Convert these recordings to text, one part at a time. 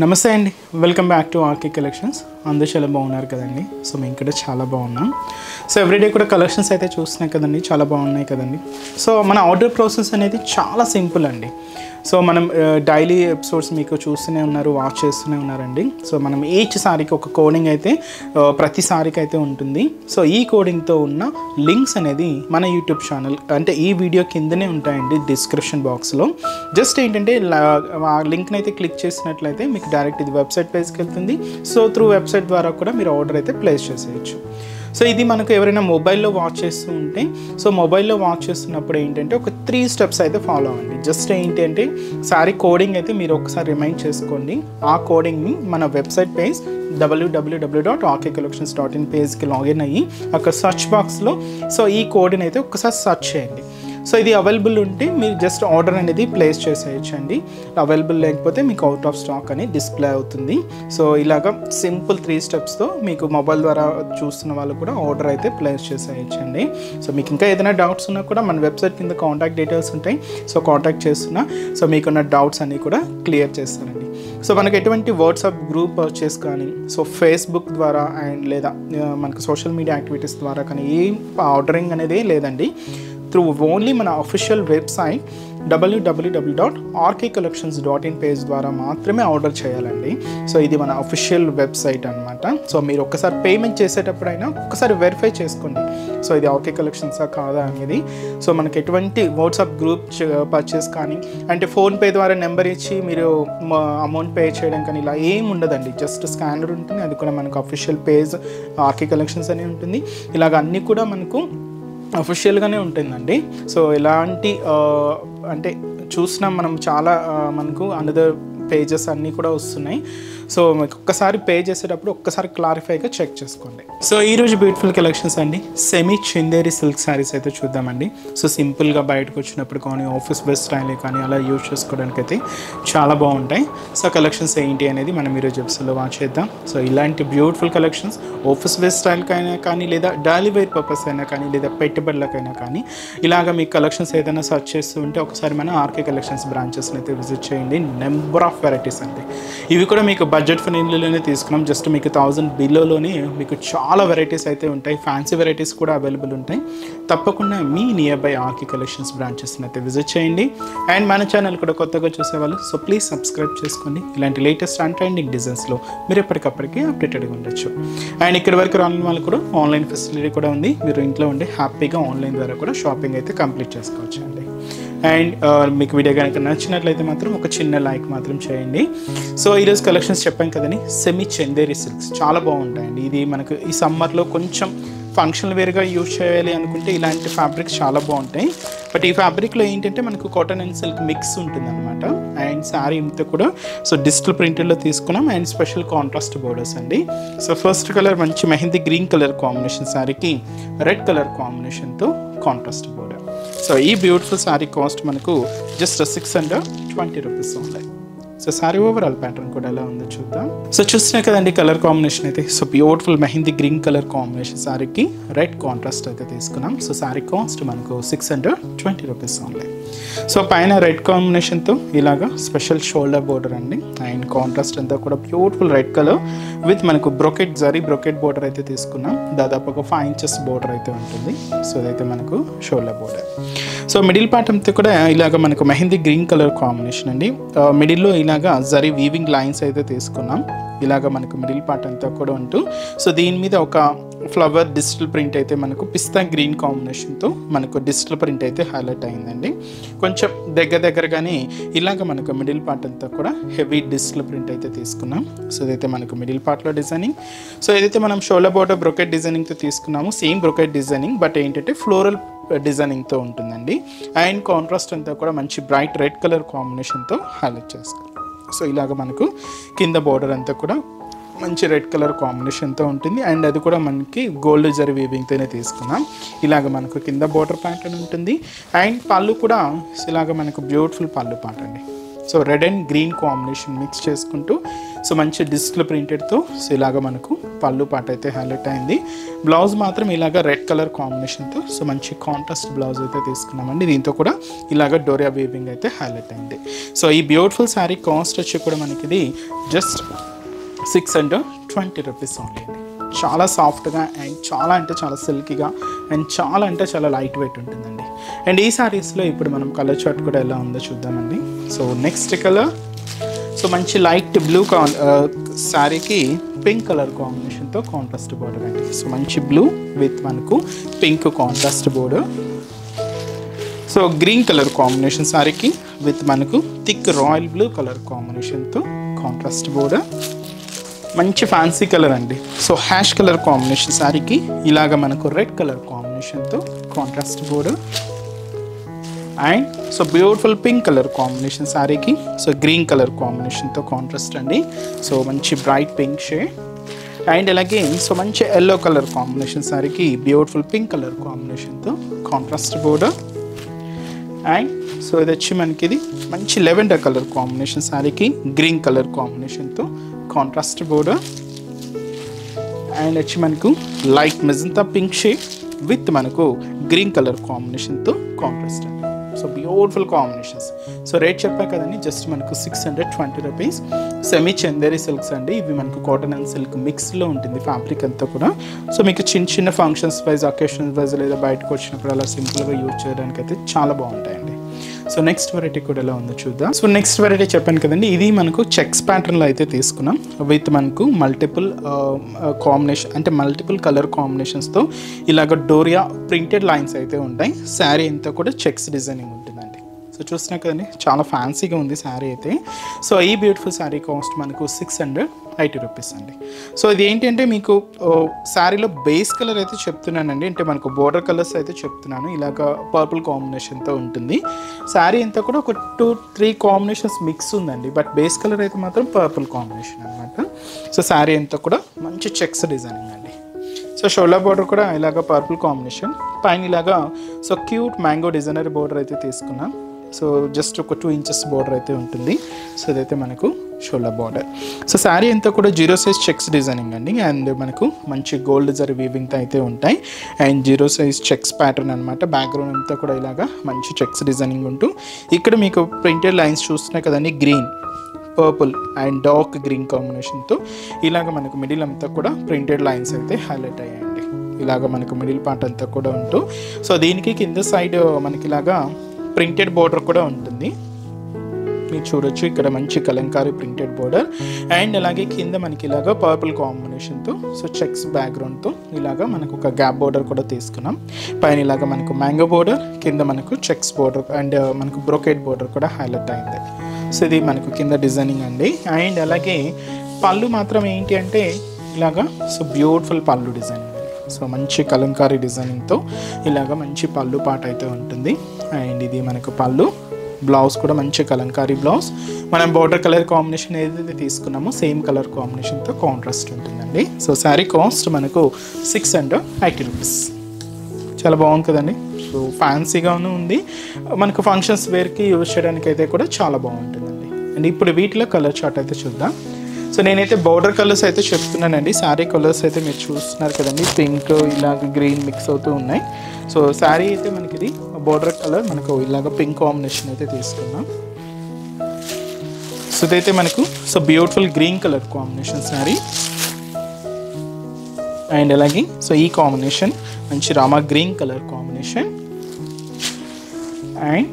నమస్తే అండి, welcome back to RK collections. అందరూ చాలా బాగున్నారు కదండి. సో మేము ఇక్కడ చాలా బాగున్నాం. సో ఎవ్రీడే కూడా కలెక్షన్స్ అయితే చూస్తున్నాం కదండి, చాలా బాగున్నాయి కదండి. సో మన ఆర్డర్ ప్రాసెస్ అనేది చాలా సింపుల్ అండి. సో మనం డైలీ ఎపిసోడ్స్ మీకు చూస్తూనే ఉన్నారు, వాచ్ చేస్తూనే ఉన్నారండి. సో మనం ఈచ్ సారీకి ఒక కోడింగ్ అయితే ప్రతి సారీకి అయితే ఉంటుంది. సో ఈ కోడింగ్తో ఉన్న లింక్స్ అనేది మన యూట్యూబ్ ఛానల్ అంటే ఈ వీడియో కిందనే ఉంటాయండి డిస్క్రిప్షన్ బాక్స్లో. జస్ట్ ఏంటంటే ఆ లింక్ని అయితే క్లిక్ చేసినట్లయితే మీకు డైరెక్ట్ ఇది వెబ్సైట్ పేజ్కి వెళ్తుంది. సో త్రూ వెబ్సైట్ ద్వారా కూడా మీరు ఆర్డర్ అయితే ప్లేస్ చేసేయచ్చు. సో ఇది మనకు ఎవరైనా మొబైల్లో వాచ్ చేస్తూ ఉంటే, సో మొబైల్లో వాచ్ చేస్తున్నప్పుడు ఏంటంటే ఒక 3 స్టెప్స్ అయితే ఫాలో అవ్వండి. జస్ట్ ఏంటంటే సారీ కోడింగ్ అయితే మీరు ఒకసారి రిమైండ్ చేసుకోండి. ఆ కోడింగ్ని మన వెబ్సైట్ పేజ్ www.rkcollections.in పేజ్కి లాగిన్ అయ్యి అక్కడ సర్చ్ బాక్స్లో సో ఈ కోడ్ని అయితే ఒకసారి సర్చ్ చేయండి. సో ఇది అవైలబుల్ ఉంటే మీరు జస్ట్ ఆర్డర్ అనేది ప్లేస్ చేసేయచ్చండి. అవైలబుల్ లేకపోతే మీకు అవుట్ ఆఫ్ స్టాక్ అని డిస్ప్లే అవుతుంది. సో ఇలాగ సింపుల్ 3 స్టెప్స్తో మీకు మొబైల్ ద్వారా చూస్తున్న వాళ్ళు కూడా ఆర్డర్ అయితే ప్లేస్ చేసేయచ్చండి. సో మీకు ఇంకా ఏదైనా డౌట్స్ ఉన్నా కూడా మన వెబ్సైట్ కింద కాంటాక్ట్ డీటెయిల్స్ ఉంటాయి. సో కాంటాక్ట్ చేస్తున్నా సో మీకున్న డౌట్స్ అన్నీ కూడా క్లియర్ చేస్తానండి. సో మనకు ఎటువంటి వాట్సాప్ గ్రూప్ పర్చేస్ కానీ, సో ఫేస్బుక్ ద్వారా అండ్ లేదా మనకు సోషల్ మీడియా యాక్టివిటీస్ ద్వారా కానీ ఏం ఆర్డరింగ్ అనేది లేదండి. త్రూ ఓన్లీ మన అఫీషియల్ వెబ్సైట్ www.rkcollections.in పేజ్ ద్వారా మాత్రమే ఆర్డర్ చేయాలండి. సో ఇది మన అఫీషియల్ వెబ్సైట్ అనమాట. సో మీరు ఒక్కసారి పేమెంట్ చేసేటప్పుడైనా ఒక్కసారి వెరిఫై చేసుకోండి, సో ఇది ఆర్కే కలెక్షన్సా కాదా అనేది. సో మనకి ఎటువంటి వాట్సాప్ గ్రూప్ పర్చేస్ కానీ అంటే ఫోన్పే ద్వారా నెంబర్ ఇచ్చి మీరు అమౌంట్ పే చేయడం కానీ ఇలా ఏం ఉండదండి. జస్ట్ స్కానర్ ఉంటుంది, అది కూడా మనకు అఫీషియల్ పేజ్ ఆర్కే కలెక్షన్స్ అని ఉంటుంది. ఇలాగ అన్నీ కూడా మనకు అఫీషియల్గానే ఉంటుందండి. సో ఎలాంటి అంటే చూసినాం మనం చాలా మనకు అనదర్ పేజెస్ అన్నీ కూడా వస్తున్నాయి. సో మీకు ఒక్కసారి పే చేసేటప్పుడు ఒక్కసారి క్లారిఫైగా చెక్ చేసుకోండి. సో ఈరోజు బ్యూటిఫుల్ కలెక్షన్స్ అండి, సెమీ చందేరి సిల్క్ శారీస్ అయితే చూద్దామండి. సో సింపుల్గా బయటకు వచ్చినప్పుడు కానీ ఆఫీస్ బేస్ స్టైల్ కానీ అలా యూజ్ చేసుకోవడానికి అయితే చాలా బాగుంటాయి. సో కలెక్షన్స్ ఏంటి అనేది మనం ఈరోజు ఎపిసోడ్లో వాచ్ చేద్దాం. సో ఇలాంటి బ్యూటిఫుల్ కలెక్షన్స్ ఆఫీస్ బేస్ స్టైల్కైనా కానీ లేదా డైలీ వేర్ పర్పస్ అయినా కానీ లేదా పెట్టుబడులకైనా కానీ ఇలాగ మీకు కలెక్షన్స్ ఏదైనా సర్చ్ చేస్తూ ఉంటే ఒకసారి మన ఆర్కే కలెక్షన్స్ బ్రాంచెస్ని అయితే విజిట్ చేయండి. నెంబర్ ఆఫ్ వెరైటీస్ అండి. ఇవి కూడా మీకు బడ్జెట్ ఫ్రెండ్లీలోనే తీసుకున్నాం. జస్ట్ మీకు 1000 బిలోలోనే మీకు చాలా వెరైటీస్ అయితే ఉంటాయి. ఫ్యాన్సీ వెరైటీస్ కూడా అవైలబుల్ ఉంటాయి. తప్పకుండా మీ నియర్ బై ఆర్కే కలెక్షన్స్ బ్రాంచెస్ని అయితే విజిట్ చేయండి. అండ్ మన ఛానల్ కూడా కొత్తగా చూసేవాళ్ళు సో ప్లీజ్ సబ్స్క్రైబ్ చేసుకోండి. ఇలాంటి లేటెస్ట్ అండ్ ట్రెండింగ్ డిజైన్స్లో మీరు ఎప్పటికప్పటికీ అప్డేటెడ్గా ఉండొచ్చు. అండ్ ఇక్కడ వరకు రాని వాళ్ళు కూడా ఆన్లైన్ ఫెసిలిటీ కూడా ఉంది. మీరు ఇంట్లో ఉండి హ్యాపీగా ఆన్లైన్ ద్వారా కూడా షాపింగ్ అయితే కంప్లీట్ చేసుకోవచ్చు అండి. అండ్ మీకు వీడియో కనుక నచ్చినట్లయితే మాత్రం ఒక చిన్న లైక్ మాత్రం చేయండి. సో ఈరోజు కలెక్షన్స్ చెప్పాం కదండి, సెమీ చందేరి సిల్క్స్ చాలా బాగుంటాయండి. ఇది మనకు ఈ సమ్మర్లో కొంచెం ఫంక్షనల్ వేర్గా యూజ్ చేయాలి అనుకుంటే ఇలాంటి ఫ్యాబ్రిక్స్ చాలా బాగుంటాయి. బట్ ఈ ఫ్యాబ్రిక్లో ఏంటంటే మనకు కాటన్ అండ్ సిల్క్ మిక్స్ ఉంటుంది అనమాట. అండ్ శారీ ఇంత కూడా సో డిజిటల్ ప్రింటెడ్లో తీసుకున్నాం అండ్ స్పెషల్ కాంట్రాస్ట్ బోర్డర్స్ అండి. సో ఫస్ట్ కలర్ మంచి మెహందీ గ్రీన్ కలర్ కాంబినేషన్, శారీకి రెడ్ కలర్ కాంబినేషన్తో కాంట్రాస్ట్ బోర్డర్. సో ఈ బ్యూటిఫుల్ శారీ కాస్ట్ మనకు జస్ట్ 620 రూపీస్ ఉన్నాయి. సో శారీ ఓవరాల్ ప్యాటర్న్ కూడా ఎలా ఉందో చూద్దాం. సో చూస్తున్నాయి కదండి కలర్ కాంబినేషన్ అయితే. So beautiful mehndi green colour combination శారీకి రెడ్ కాంట్రాస్ట్ అయితే తీసుకున్నాం. సో శారీ కాస్ట్ మనకు 620 రూపీస్ ఉన్నాయి. సో పైన రెడ్ కాంబినేషన్తో ఇలాగా స్పెషల్ షోల్డర్ బోర్డర్ అండి. అండ్ కాంట్రాస్ట్ అంతా కూడా బ్యూటిఫుల్ రెడ్ కలర్ విత్ మనకు బ్రొకెట్ బ్రొకెట్ బోర్డర్ అయితే తీసుకున్నాం. దాదాపు ఒక 5 ఇంచెస్ బోర్డర్ అయితే ఉంటుంది. సో ఇదైతే మనకు shoulder border. So middle part అంతా కూడా ఇలాగ మనకు మెహందీ గ్రీన్ కలర్ కాంబినేషన్ అండి. మిడిల్లో ఇలాగా జరీ వీవింగ్ లైన్స్ అయితే తీసుకున్నాం. ఇలాగ మనకు మిడిల్ పార్ట్ అంతా కూడా ఉంటూ సో దీని మీద ఒక ఫ్లవర్ డిజిటల్ ప్రింట్ అయితే మనకు పిస్తా గ్రీన్ కాంబినేషన్తో మనకు డిజిటల్ ప్రింట్ అయితే హైలైట్ అయిందండి. కొంచెం దగ్గరగానే ఇలాగ మనకు మిడిల్ పార్ట్ అంతా కూడా హెవీ డిజిటల్ ప్రింట్ అయితే తీసుకున్నాం. సో ఇదైతే మనకు మిడిల్ పార్ట్లో డిజైనింగ్. సో ఏదైతే మనం షోల్డర్ బోర్డర్ బ్రొకెట్ డిజైనింగ్తో తీసుకున్నాము సేమ్ బ్రొకెట్ డిజైనింగ్, బట్ ఏంటంటే ఫ్లోరల్ డిజైనింగ్తో ఉంటుందండి. అండ్ కాంట్రాస్ట్ అంతా కూడా మంచి బ్రైట్ రెడ్ కలర్ కాంబినేషన్తో హైలైట్ చేసుకోవాలి. సో ఇలాగ మనకు కింద బోర్డర్ అంతా కూడా మంచి రెడ్ కలర్ కాంబినేషన్తో ఉంటుంది. అండ్ అది కూడా మనకి గోల్డ్ జరీ వీవింగ్తోనే తీసుకున్నాం. ఇలాగ మనకు కింద బోర్డర్ ప్యాటర్న్ ఉంటుంది. అండ్ పళ్ళు కూడా ఇలాగ మనకు బ్యూటిఫుల్ పళ్ళు పాట అండి. So red and green combination mix చేసుకుంటూ సో మంచి డిజిటల్ ప్రింటెడ్తో సో ఇలాగ మనకు పళ్ళు పాట అయితే హైలైట్ అయింది. బ్లౌజ్ మాత్రం ఇలాగ రెడ్ కలర్ కాంబినేషన్తో సో మంచి కాంట్రాస్ట్ బ్లౌజ్ అయితే తీసుకున్నామండి. దీంతో కూడా ఇలాగ డోరియా వీవింగ్ అయితే హైలైట్ అయింది. సో ఈ బ్యూటిఫుల్ శారీ కాస్ట్ వచ్చి కూడా మనకి ఇది జస్ట్ 620 రూపీస్ ఓన్లీ అండి. చాలా సాఫ్ట్గా అండ్ చాలా అంటే చాలా సిల్కీగా అండ్ చాలా అంటే చాలా లైట్ వెయిట్ ఉంటుందండి. అండ్ ఈ శారీస్లో ఇప్పుడు మనం కలర్ చార్ట్ కూడా ఎలా ఉందో చూద్దామండి. సో నెక్స్ట్ కలర్ సో మంచి లైట్ బ్లూ శారీకి పింక్ కలర్ కాంబినేషన్తో కాంట్రాస్ట్ బోర్డర్ అండి. సో మంచి బ్లూ విత్ మనకు pink contrast border. So green colour combination శారీకి విత్ మనకు థిక్ రాయల్ బ్లూ కలర్ కాంబినేషన్తో కాంట్రాస్ట్ బోర్డర్. మంచి ఫ్యాన్సీ కలర్ అండి. సో హ్యాష్ కలర్ కాంబినేషన్ శారీకి ఇలాగ మనకు రెడ్ కలర్ కాంబినేషన్తో contrast border. And so beautiful pink colour combination శారీకి సో గ్రీన్ కలర్ కాంబినేషన్తో కాంట్రాస్ట్ అండి. సో మంచి బ్రైట్ పింక్ షేడ్. అండ్ అలాగే సో మంచి ఎల్లో కలర్ కాంబినేషన్ శారీకి బ్యూటిఫుల్ పింక్ కలర్ కాంబినేషన్తో కాంట్రాస్ట్ బోర్డర్. అండ్ సో ఇది వచ్చి మనకి ఇది మంచి లెవెండర్ కలర్ కాంబినేషన్ శారీకి గ్రీన్ కలర్ కాంబినేషన్తో కాంట్రాస్ట్ బోర్డర్. అండ్ వచ్చి మనకు light magenta pink shade with మనకు గ్రీన్ కలర్ కాంబినేషన్తో కాంట్రాస్ట్ అండి. So beautiful combinations. So rate చెప్పా కదండి, జస్ట్ మనకు 620 రూపీస్. సెమీ చందేరి సిల్క్స్ అండి. ఇవి మనకు కాటన్ అండ్ సిల్క్ మిక్స్లో ఉంటుంది ఫ్యాబ్రిక్ అంతా కూడా. సో మీకు చిన్న చిన్న ఫంక్షన్స్ వైజ్, అకేషన్స్ వైజ్ లేదా బయటకు వచ్చినప్పుడు అలా సింపుల్గా యూజ్ చేయడానికి అయితే చాలా బాగుంటాయండి. సో నెక్స్ట్ వెరైటీ కూడా ఎలా ఉందో చూద్దాం. సో నెక్స్ట్ వెరైటీ చెప్పాను కదండి, ఇది మనకు చెక్స్ ప్యాటర్న్లో అయితే తీసుకున్నాం విత్ మనకు మల్టిపుల్ కాంబినేషన్ అంటే మల్టిపుల్ కలర్ కాంబినేషన్స్తో ఇలాగ డోరియా ప్రింటెడ్ లైన్స్ అయితే ఉంటాయి. శారీ అంతా కూడా చెక్స్ డిజైనింగ్ ఉంటుందండి. సో చూస్తున్నా కదండి, చాలా ఫ్యాన్సీగా ఉంది శారీ అయితే. సో ఈ బ్యూటిఫుల్ శారీ కాస్ట్ మనకు 680 రూపీస్ అండి. సో ఇది ఏంటంటే మీకు శారీలో బేస్ కలర్ అయితే చెప్తున్నానండి, అంటే మనకు బోర్డర్ కలర్స్ అయితే చెప్తున్నాను. ఇలాగ పర్పుల్ కాంబినేషన్తో ఉంటుంది. శారీ అంతా కూడా ఒక 2-3 కాంబినేషన్స్ మిక్స్ ఉందండి, బట్ బేస్ కలర్ అయితే మాత్రం పర్పుల్ కాంబినేషన్ అనమాట. సో శారీ అంతా కూడా మంచి చెక్స్ డిజైనింగ్ అండి. సో షోల్డర్ బోర్డర్ కూడా ఇలాగ పర్పుల్ కాంబినేషన్, పైన ఇలాగా so cute mango designer border అయితే తీసుకున్నాం. సో జస్ట్ ఒక 2 ఇంచెస్ బోర్డర్ అయితే ఉంటుంది. సో ఇదైతే మనకు షోల్డర్ బోర్డర్. సో శారీ అంతా కూడా 0 సైజ్ చెక్స్ డిజైనింగ్ అండి. అండ్ మనకు మంచి గోల్డ్ జరీ వీవింగ్తో అయితే ఉంటాయి. అండ్ 0 సైజ్ చెక్స్ ప్యాటర్న్ అనమాట. బ్యాక్గ్రౌండ్ అంతా కూడా ఇలాగా మంచి చెక్స్ డిజైనింగ్ ఉంటూ ఇక్కడ మీకు ప్రింటెడ్ లైన్స్ చూస్తున్నాయి కదండి, green, purple and dark green కాంబినేషన్తో ఇలాగ మనకు మిడిల్ అంతా కూడా ప్రింటెడ్ లైన్స్ అయితే హైలైట్ అయ్యాయండి. ఇలాగ మనకు మిడిల్ పార్ట్ అంతా కూడా ఉంటూ సో దీనికి కింద సైడ్ మనకి ఇలాగా ప్రింటెడ్ బోర్డర్ కూడా ఉంటుంది. మీరు చూడొచ్చు ఇక్కడ మంచి కలంకారీ ప్రింటెడ్ బోర్డర్. అండ్ అలాగే కింద మనకి ఇలాగా పర్పుల్ కాంబినేషన్తో సో చెక్స్ బ్యాక్గ్రౌండ్తో ఇలాగా మనకు ఒక గ్యాప్ బోర్డర్ కూడా తీసుకున్నాం. పైన ఇలాగా మనకు మ్యాంగో బోర్డర్, కింద మనకు చెక్స్ బోర్డర్ అండ్ మనకు బ్రోకెట్ బోర్డర్ కూడా హైలైట్ అయింది. సో ఇది మనకు కింద డిజైనింగ్ అండి. అండ్ అలాగే పళ్ళు మాత్రం ఏంటి అంటే ఇలాగా సో బ్యూటిఫుల్ పళ్ళు డిజైనింగ్. సో మంచి కలంకారీ డిజైనింగ్తో ఇలాగ మంచి పళ్ళు పాట అయితే ఉంటుంది. అండ్ ఇది మనకు పళ్ళు. బ్లౌజ్ కూడా మంచి కలంకారీ బ్లౌజ్. మనం బోర్డర్ కలర్ కాంబినేషన్ ఏదైతే తీసుకున్నామో సేమ్ కలర్ కాంబినేషన్తో కాంట్రాస్ట్ ఉంటుందండి. సో శారీ కాస్ట్ మనకు 680 రూపీస్. చాలా బాగుంది కదండి. సో ఫ్యాన్సీగాను ఉంది, మనకు ఫంక్షన్స్ వేర్కి యూజ్ చేయడానికి అయితే కూడా చాలా బాగుంటుందండి. అండ్ ఇప్పుడు వీటిలో కలర్ చార్ట్ అయితే చూద్దాం. సో నేనైతే బోర్డర్ కలర్స్ అయితే చెప్తున్నానండి. శారీ కలర్స్ అయితే మీరు చూస్తున్నారు కదండి, పింక్ ఇలాగ గ్రీన్ మిక్స్ అవుతూ ఉన్నాయి. సో శారీ అయితే మనకి ఇది బోర్డర్ కలర్ మనకు ఇలాగ పింక్ కాంబినేషన్ అయితే తీసుకున్నాం. సో ఇదైతే మనకు so beautiful green colour combination sari. And అలాగే సో ఈ కాంబినేషన్ మంచి Rama green colour combination. And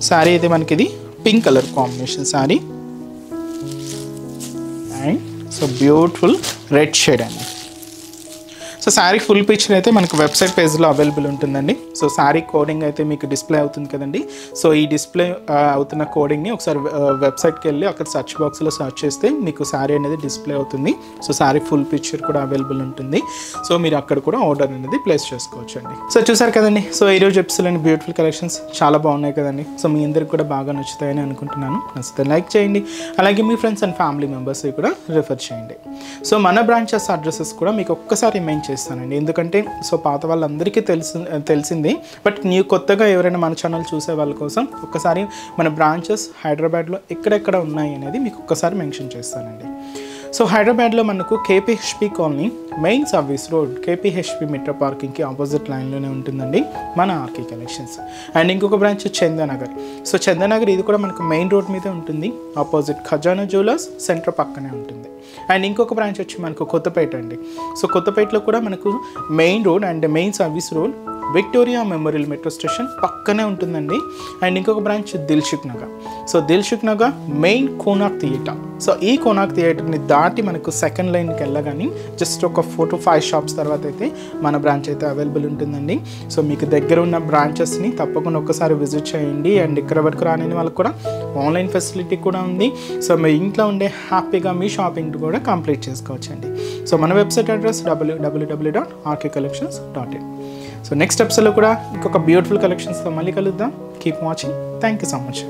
sari అయితే మనకి ఇది pink colour combination sari. And so beautiful red shade అండి. సో శారీ ఫుల్ పిక్చర్ అయితే మనకు వెబ్సైట్ పేజ్లో అవైలబుల్ ఉంటుందండి. సో శారీ కోడింగ్ అయితే మీకు డిస్ప్లే అవుతుంది కదండి. సో ఈ డిస్ప్లే అవుతున్న కోడింగ్ని ఒకసారి వెబ్సైట్కి వెళ్ళి అక్కడ సర్చ్ బాక్స్లో సర్చ్ చేస్తే మీకు శారీ అనేది డిస్ప్లే అవుతుంది. సో శారీ ఫుల్ పిక్చర్ కూడా అవైలబుల్ ఉంటుంది. సో మీరు అక్కడ కూడా ఆర్డర్ అనేది ప్లేస్ చేసుకోవచ్చు అండి. సో చూసారు కదండి, సో ఈరోజు ఎపిసోడ్లోని బ్యూటిఫుల్ కలెక్షన్స్ చాలా బాగున్నాయి కదండి. సో మీ అందరికి కూడా బాగా నచ్చుతాయని అనుకుంటున్నాను. నచ్చితే లైక్ చేయండి, అలాగే మీ ఫ్రెండ్స్ అండ్ ఫ్యామిలీ మెంబర్స్ కూడా రిఫర్ చేయండి. సో మన బ్రాంచెస్ అడ్రసెస్ కూడా మీకు ఒక్కసారి రిమైండ్ చేస్తానండి, ఎందుకంటే సో పాత వాళ్ళందరికీ తెలిసిందే ఉంటుంది. బట్ న్యూ కొత్తగా ఎవరైనా మన ఛానల్ చూసే వాళ్ళ కోసం ఒక్కసారి మన బ్రాంచెస్ హైదరాబాద్లో ఎక్కడెక్కడ ఉన్నాయి అనేది మీకు ఒక్కసారి మెన్షన్ చేస్తానండి. సో హైదరాబాద్లో మనకు KPHB colony main service road KPHB metro పార్కింగ్కి ఆపోజిట్ లైన్లోనే ఉంటుందండి మన ఆర్కే కలెక్షన్స్. అండ్ ఇంకొక బ్రాంచ్ చందానగర్. సో చందానగర్ ఇది కూడా మనకు మెయిన్ రోడ్ మీదే ఉంటుంది, ఆపోజిట్ ఖజానా జ్యువెలర్స్ సెంటర్ పక్కనే ఉంటుంది. అండ్ ఇంకొక బ్రాంచ్ వచ్చి మనకు కొత్తపేట అండి. సో కొత్తపేటలో కూడా మనకు main road and main service road Victoria memorial metro station పక్కనే ఉంటుందండి. అండ్ ఇంకొక branch Dilsukh Nagar. So Dilsukh Nagar main Konark theatre. So ఈ కోనార్క్ థియేటర్ని దాటి మనకు సెకండ్ లైన్కి వెళ్ళగానే జస్ట్ ఒక 4 to 5 షాప్స్ తర్వాత అయితే మన బ్రాంచ్ అయితే అవైలబుల్ ఉంటుందండి. సో మీకు దగ్గర ఉన్న బ్రాంచెస్ని తప్పకుండా ఒకసారి విజిట్ చేయండి. అండ్ ఇక్కడ వరకు రాని వాళ్ళకి కూడా ఆన్లైన్ ఫెసిలిటీ కూడా ఉంది. సో మీ ఇంట్లో ఉండే హ్యాపీగా మీ షాపింగ్ కూడా కంప్లీట్ చేసుకోవచ్చండి. సో మన website address www.rkcollections.in. So next ఎపిసోడ్లో కూడా ఇంకొక బ్యూటిఫుల్ కలెక్షన్స్తో మళ్ళీ కలుద్దాం. Keep watching. Thank you so much.